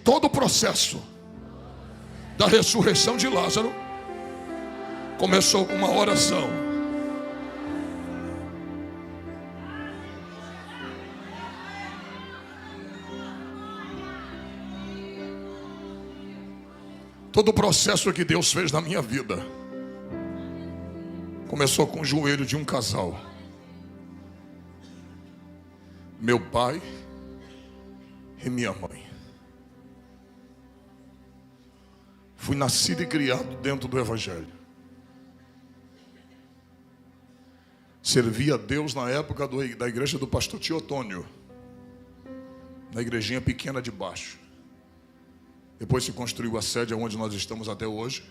todo o processo da ressurreição de Lázaro começou com uma oração. Todo o processo que Deus fez na minha vida começou com o joelho de um casal. Meu pai e minha mãe. Fui nascido e criado dentro do Evangelho. Servi a Deus na época da igreja do pastor Teotônio, na igrejinha pequena de baixo. Depois se construiu a sede onde nós estamos até hoje,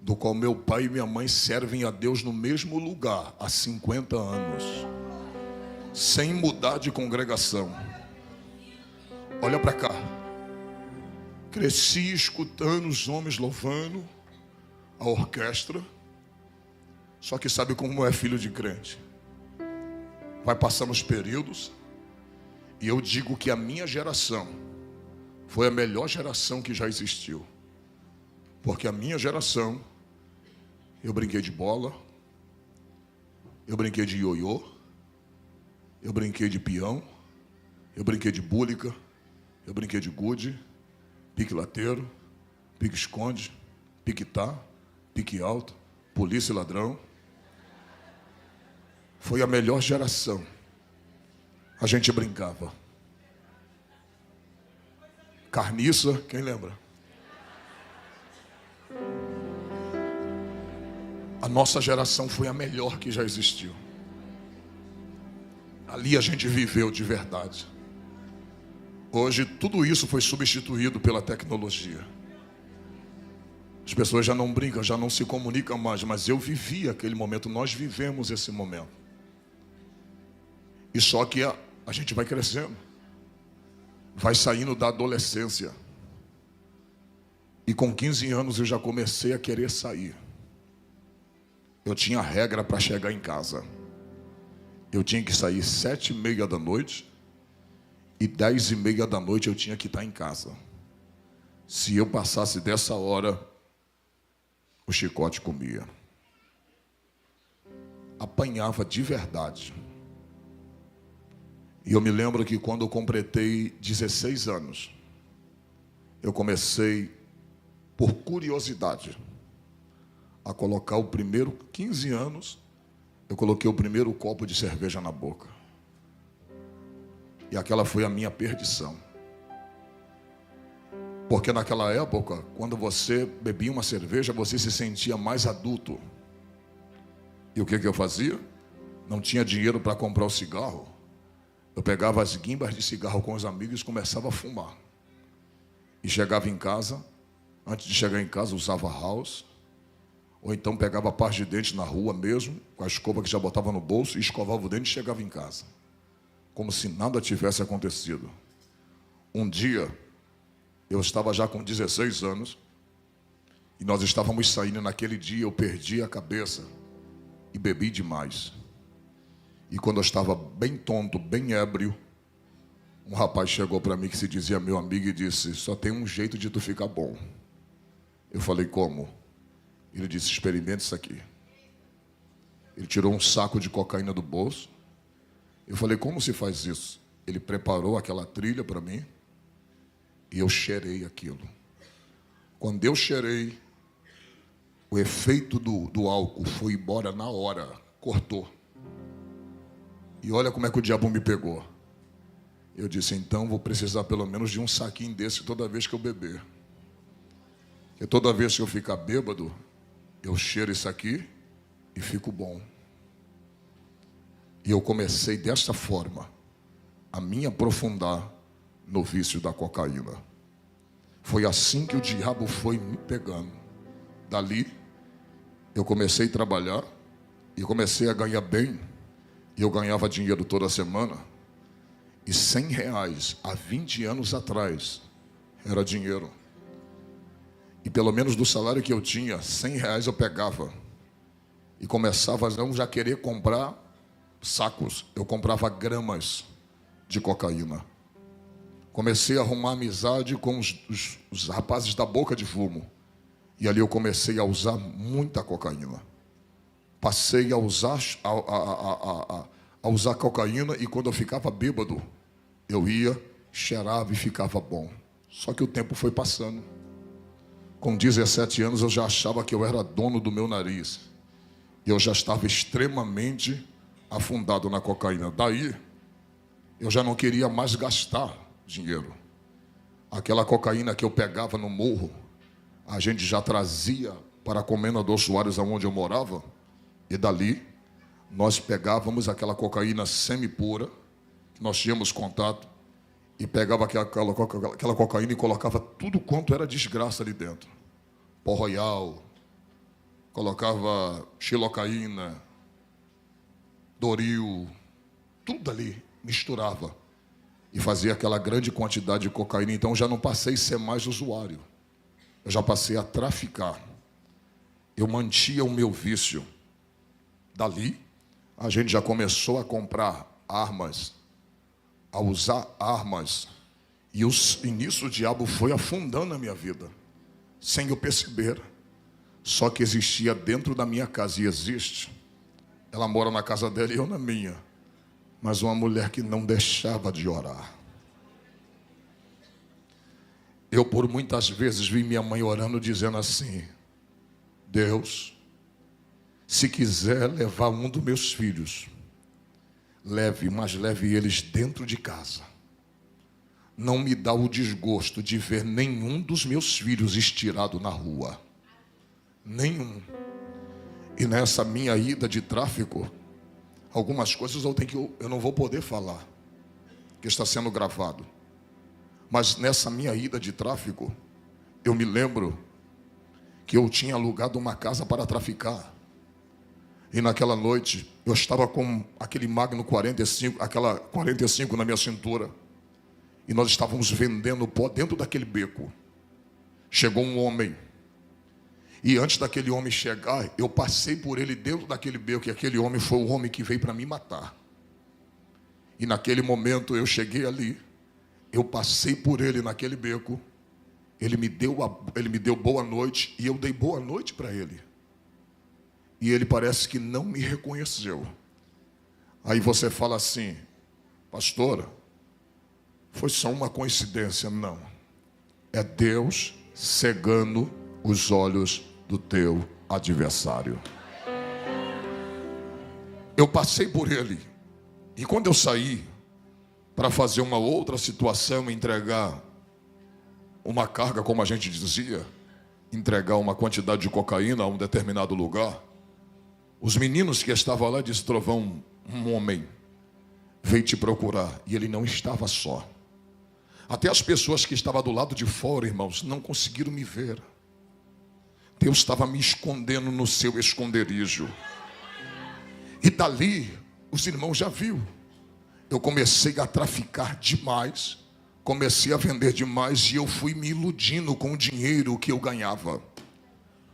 do qual meu pai e minha mãe servem a Deus no mesmo lugar há 50 anos, sem mudar de congregação. Olha para cá. Cresci escutando os homens louvando, a orquestra. Só que sabe como é filho de crente? Vai passando os períodos, e eu digo que a minha geração foi a melhor geração que já existiu. Porque a minha geração, eu brinquei de bola, eu brinquei de ioiô, eu brinquei de peão, eu brinquei de búlica, eu brinquei de gude, pique lateiro, pique esconde, pique tá, pique alto, polícia e ladrão. Foi a melhor geração. A gente brincava. Carniça, quem lembra? A nossa geração foi a melhor que já existiu. Ali a gente viveu de verdade. Hoje tudo isso foi substituído pela tecnologia. As pessoas já não brincam, já não se comunicam mais, mas eu vivi aquele momento, nós vivemos esse momento. E só que a gente vai crescendo, vai saindo da adolescência. E com 15 anos eu já comecei a querer sair. Eu tinha regra para chegar em casa. Eu tinha que sair 7h30 da noite e 10h30 da noite eu tinha que estar em casa. Se eu passasse dessa hora, o chicote comia. Apanhava de verdade. E eu me lembro que quando eu completei 16 anos, eu comecei, por curiosidade, a colocar o primeiro, 15 anos, eu coloquei o primeiro copo de cerveja na boca. E aquela foi a minha perdição. Porque naquela época, quando você bebia uma cerveja, você se sentia mais adulto. E o que eu fazia? Não tinha dinheiro para comprar o cigarro. Eu pegava as guimbas de cigarro com os amigos e começava a fumar. E chegava em casa, antes de chegar em casa, usava house. Ou então pegava a parte de dente na rua mesmo, com a escova que já botava no bolso, e escovava o dente e chegava em casa. Como se nada tivesse acontecido. Um dia, eu estava já com 16 anos, e nós estávamos saindo naquele dia, eu perdi a cabeça e bebi demais. E quando eu estava bem tonto, bem ébrio, um rapaz chegou para mim que se dizia meu amigo e disse: só tem um jeito de tu ficar bom. Eu falei: como? Ele disse: experimente isso aqui. Ele tirou um saco de cocaína do bolso. Eu falei: como se faz isso? Ele preparou aquela trilha para mim e eu cheirei aquilo. Quando eu cheirei, o efeito do álcool foi embora na hora, cortou. E olha como é que o diabo me pegou. Eu disse: então vou precisar pelo menos de um saquinho desse toda vez que eu beber. Porque toda vez que eu ficar bêbado, eu cheiro isso aqui e fico bom. E eu comecei desta forma a me aprofundar no vício da cocaína. Foi assim que o diabo foi me pegando. Dali, eu comecei a trabalhar e comecei a ganhar bem. E eu ganhava dinheiro toda semana. E R$100 há 20 anos atrás era dinheiro. E pelo menos do salário que eu tinha, R$100 eu pegava. E começava a não já querer comprar sacos. Eu comprava gramas de cocaína. Comecei a arrumar amizade com os rapazes da Boca de Fumo. E ali eu comecei a usar muita cocaína. Passei a usar, a usar cocaína, e quando eu ficava bêbado, eu ia, cheirava e ficava bom. Só que o tempo foi passando. Com 17 anos eu já achava que eu era dono do meu nariz. E eu já estava extremamente afundado na cocaína. Daí, eu já não queria mais gastar dinheiro. Aquela cocaína que eu pegava no morro, a gente já trazia para a Comendador Soares, onde eu morava. E dali, nós pegávamos aquela cocaína semi-pura, que nós tínhamos contato, e pegava aquela cocaína e colocava tudo quanto era desgraça ali dentro. Pó Royal, colocava xilocaína, Doril, tudo ali, misturava. E fazia aquela grande quantidade de cocaína. Então já não passei a ser mais usuário. Eu já passei a traficar. Eu mantinha o meu vício. Dali, a gente já começou a comprar armas, a usar armas. E nisso o diabo foi afundando a minha vida, sem eu perceber. Só que existia dentro da minha casa, e existe. Ela mora na casa dela e eu na minha. Mas uma mulher que não deixava de orar. Eu, por muitas vezes, vi minha mãe orando, dizendo assim: Deus, se quiser levar um dos meus filhos, leve, mas leve eles dentro de casa. Não me dá o desgosto de ver nenhum dos meus filhos estirado na rua. Nenhum. E nessa minha ida de tráfico, algumas coisas eu não vou poder falar, que está sendo gravado. Mas nessa minha ida de tráfico, eu me lembro que eu tinha alugado uma casa para traficar. E naquela noite, eu estava com aquele Magno 45, aquela 45 na minha cintura. E nós estávamos vendendo pó dentro daquele beco. Chegou um homem. E antes daquele homem chegar, eu passei por ele dentro daquele beco. E aquele homem foi o homem que veio para me matar. E naquele momento eu cheguei ali. Eu passei por ele naquele beco. Ele me deu boa noite. E eu dei boa noite para ele. E ele parece que não me reconheceu. Aí você fala assim: pastora, foi só uma coincidência. Não. É Deus cegando os olhos do teu adversário. Eu passei por ele. E quando eu saí para fazer uma outra situação, entregar uma carga, como a gente dizia, entregar uma quantidade de cocaína a um determinado lugar, os meninos que estavam lá disseram: Trovão, um homem veio te procurar. E ele não estava só. Até as pessoas que estavam do lado de fora, irmãos, não conseguiram me ver. Deus estava me escondendo no seu esconderijo. E dali, os irmãos já viram. Eu comecei a traficar demais, comecei a vender demais, e eu fui me iludindo com o dinheiro que eu ganhava.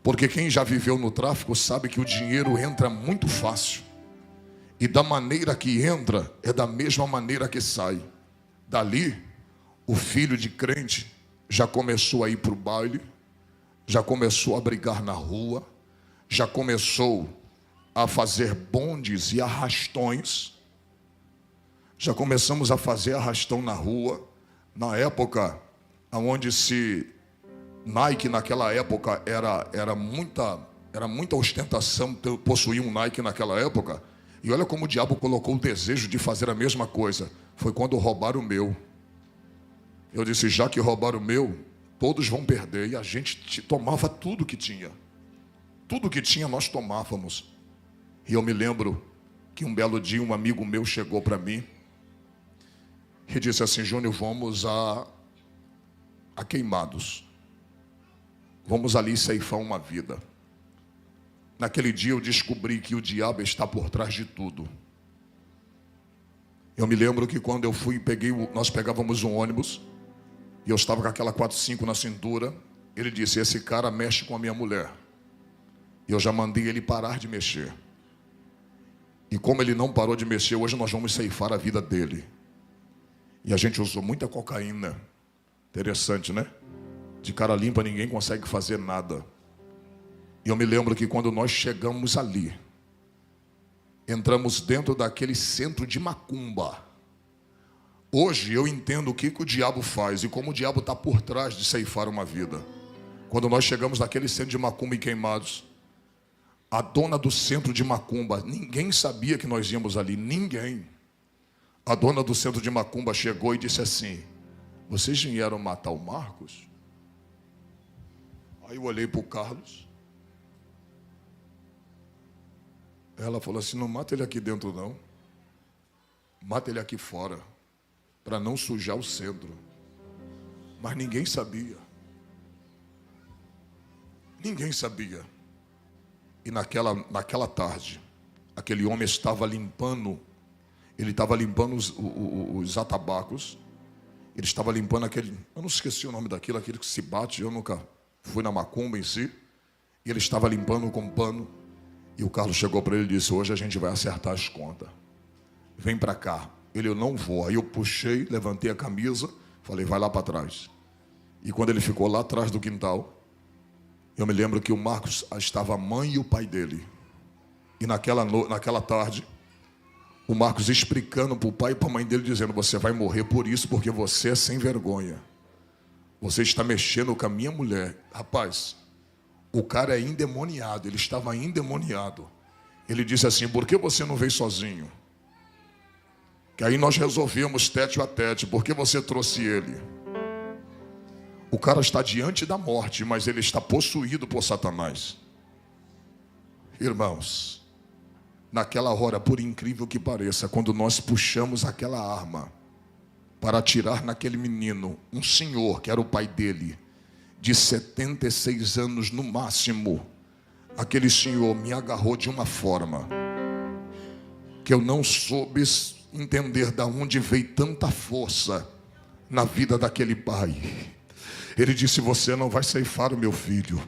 Porque quem já viveu no tráfico sabe que o dinheiro entra muito fácil. E da maneira que entra, é da mesma maneira que sai. Dali, o filho de crente já começou a ir para o baile, já começou a brigar na rua, já começou a fazer bondes e arrastões. Já começamos a fazer arrastão na rua. Na época, onde Nike naquela época era muita ostentação possuir um Nike naquela época. E olha como o diabo colocou o desejo de fazer a mesma coisa. Foi quando roubaram o meu. Eu disse: já que roubaram o meu, todos vão perder. E a gente tomava tudo que tinha. Tudo que tinha nós tomávamos. E eu me lembro que um belo dia um amigo meu chegou para mim e disse assim: Júnior, vamos a Queimados. Vamos ali ceifar uma vida. Naquele dia eu descobri que o diabo está por trás de tudo. Eu me lembro que quando eu fui, nós pegávamos um ônibus, e eu estava com aquela 45 na cintura. Ele disse: esse cara mexe com a minha mulher. E eu já mandei ele parar de mexer. E como ele não parou de mexer, hoje nós vamos ceifar a vida dele. E a gente usou muita cocaína. Interessante, né? De cara limpa ninguém consegue fazer nada. E eu me lembro que quando nós chegamos ali, entramos dentro daquele centro de macumba. Hoje eu entendo o que o diabo faz e como o diabo está por trás de ceifar uma vida. Quando nós chegamos naquele centro de macumba em Queimados, a dona do centro de macumba, ninguém sabia que nós íamos ali, ninguém. A dona do centro de macumba chegou e disse assim: vocês vieram matar o Marcos? Aí eu olhei para o Carlos. Ela falou assim: não mata ele aqui dentro não, mata ele aqui fora, para não sujar o centro. Mas ninguém sabia. Ninguém sabia. E naquela tarde, aquele homem estava limpando, ele estava limpando os atabacos, ele estava limpando aquele, eu não esqueci o nome daquilo, aquele que se bate, eu nunca fui na macumba em si, e ele estava limpando com pano, e o Carlos chegou para ele e disse: hoje a gente vai acertar as contas, vem para cá. Ele: eu não vou. Aí eu puxei, levantei a camisa, falei: vai lá para trás. E quando ele ficou lá atrás do quintal, eu me lembro que o Marcos, estava a mãe e o pai dele. E naquela tarde, o Marcos explicando para o pai e para a mãe dele, dizendo: você vai morrer por isso, porque você é sem vergonha. Você está mexendo com a minha mulher. Rapaz, o cara é endemoniado, ele estava endemoniado. Ele disse assim: por que você não veio sozinho? Que aí nós resolvemos tete a tete, por que você trouxe ele? O cara está diante da morte, mas ele está possuído por Satanás. Irmãos, naquela hora, por incrível que pareça, quando nós puxamos aquela arma para atirar naquele menino, um senhor, que era o pai dele, de 76 anos no máximo, aquele senhor me agarrou de uma forma que eu não soube entender de onde veio tanta força na vida daquele pai. Ele disse: você não vai ceifar o meu filho,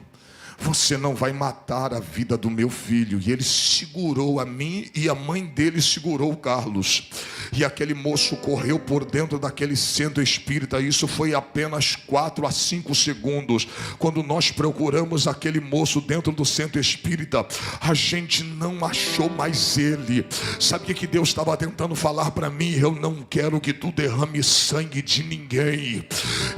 você não vai matar a vida do meu filho. E ele segurou a mim e a mãe dele segurou o Carlos. E aquele moço correu por dentro daquele centro espírita. Isso foi apenas 4 a 5 segundos. Quando nós procuramos aquele moço dentro do centro espírita, a gente não achou mais ele. Sabia que Deus estava tentando falar para mim: eu não quero que tu derrame sangue de ninguém,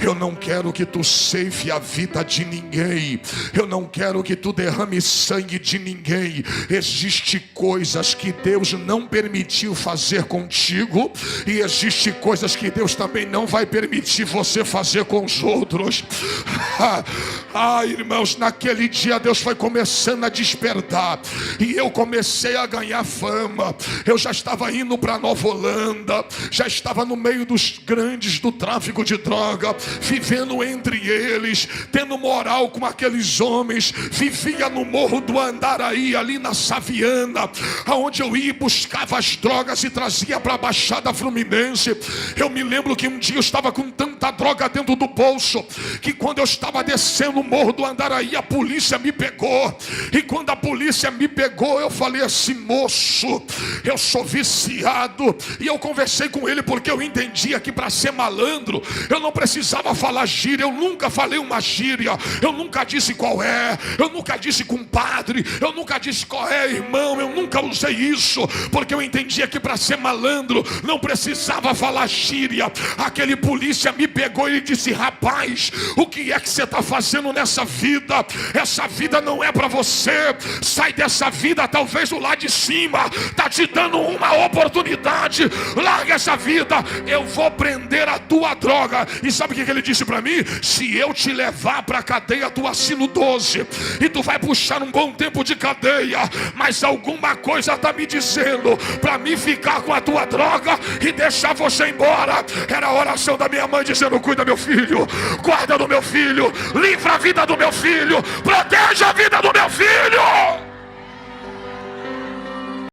eu não quero que tu ceife a vida de ninguém, eu não quero que tu derrame sangue de ninguém. Existem coisas que Deus não permitiu fazer contigo, e existem coisas que Deus também não vai permitir você fazer com os outros. Irmãos, naquele dia Deus foi começando a despertar, e eu comecei a ganhar fama. Eu já estava indo para Nova Holanda, já estava no meio dos grandes do tráfico de droga, vivendo entre eles, tendo moral com aqueles homens. Vivia no Morro do Andaraí, ali na Saviana, aonde eu ia e buscava as drogas e trazia para a Baixada Fluminense. Eu me lembro que um dia eu estava com tanta droga dentro do bolso, que quando eu estava descendo o Morro do Andaraí, a polícia me pegou. E quando a polícia me pegou, eu falei assim: moço, eu sou viciado. E eu conversei com ele, porque eu entendia que para ser malandro eu não precisava falar gíria. Eu nunca falei uma gíria, eu nunca disse qual é, eu nunca disse compadre, eu nunca disse qual é, irmão. Eu nunca usei isso, porque eu entendia que para ser malandro não precisava falar gíria. Aquele polícia me pegou e disse: rapaz, o que é que você está fazendo nessa vida? Essa vida não é para você. Sai dessa vida. Talvez o lá de cima está te dando uma oportunidade. Larga essa vida. Eu vou prender a tua droga. E sabe o que ele disse para mim? Se eu te levar para a cadeia, tu assina o 12 e tu vai puxar um bom tempo de cadeia, mas alguma coisa está me dizendo para mim ficar com a tua droga e deixar você embora. Era a oração da minha mãe dizendo: cuida meu filho, guarda do meu filho, livra a vida do meu filho, proteja a vida do meu filho.